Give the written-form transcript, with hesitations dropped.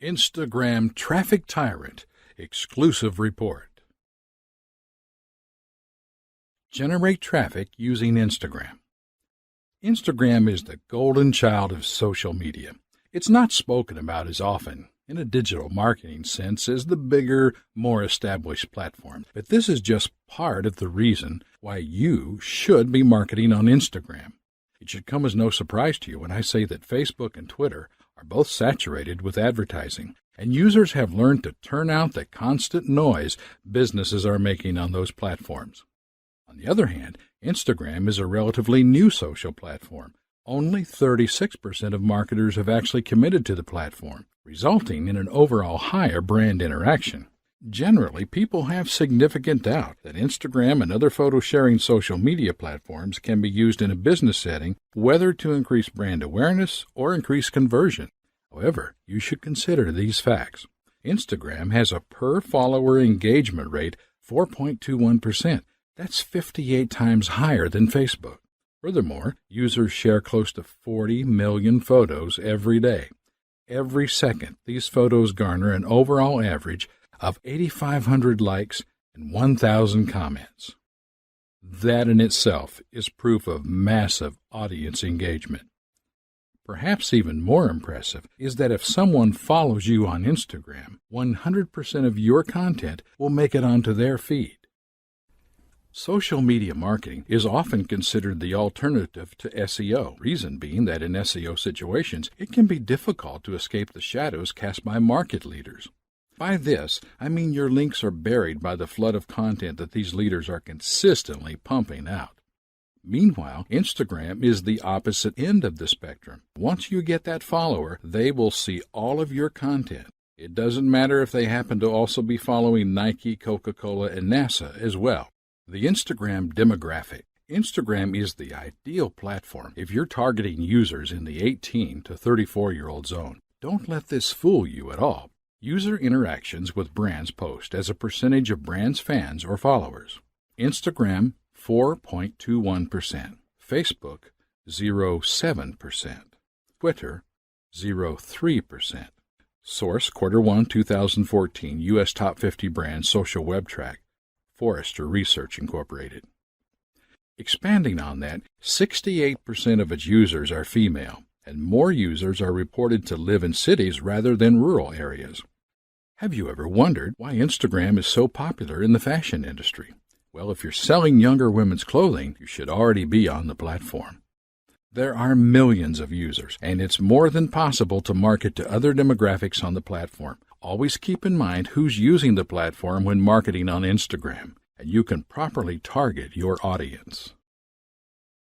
Instagram Traffic Tyrant Exclusive Report. Generate traffic using Instagram. Instagram is the golden child of social media. It's not spoken about as often in a digital marketing sense as the bigger, more established platform. But this is just part of the reason why you should be marketing on Instagram. It should come as no surprise to you when I say that Facebook and Twitter are both saturated with advertising, and users have learned to turn out the constant noise businesses are making on those platforms. On the other hand, Instagram is a relatively new social platform. Only 36% of marketers have actually committed to the platform, resulting in an overall higher brand interaction. Generally, people have significant doubt that Instagram and other photo-sharing social media platforms can be used in a business setting, whether to increase brand awareness or increase conversion. However, you should consider these facts. Instagram has a per-follower engagement rate 4.21%. That's 58 times higher than Facebook. Furthermore, users share close to 40 million photos every day. Every second, these photos garner an overall average of 8,500 likes and 1,000 comments. That in itself is proof of massive audience engagement. Perhaps even more impressive is that if someone follows you on Instagram, 100% of your content will make it onto their feed. Social media marketing is often considered the alternative to SEO, reason being that in SEO situations, it can be difficult to escape the shadows cast by market leaders. By this, I mean your links are buried by the flood of content that these leaders are consistently pumping out. Meanwhile, Instagram is the opposite end of the spectrum. Once you get that follower, they will see all of your content. It doesn't matter if they happen to also be following Nike, Coca-Cola, and NASA as well. The Instagram demographic. Instagram is the ideal platform if you're targeting users in the 18 to 34-year-old zone. Don't let this fool you at all. User interactions with brands post as a percentage of brands' fans or followers. Instagram, 4.21%. Facebook, 0.7%. Twitter, 0.3%. Source, Q1 2014, U.S. Top 50 Brands Social Web Track, Forrester Research Incorporated. Expanding on that, 68% of its users are female, and more users are reported to live in cities rather than rural areas. Have you ever wondered why Instagram is so popular in the fashion industry? Well, if you're selling younger women's clothing, you should already be on the platform. There are millions of users, and it's more than possible to market to other demographics on the platform. Always keep in mind who's using the platform when marketing on Instagram, and you can properly target your audience.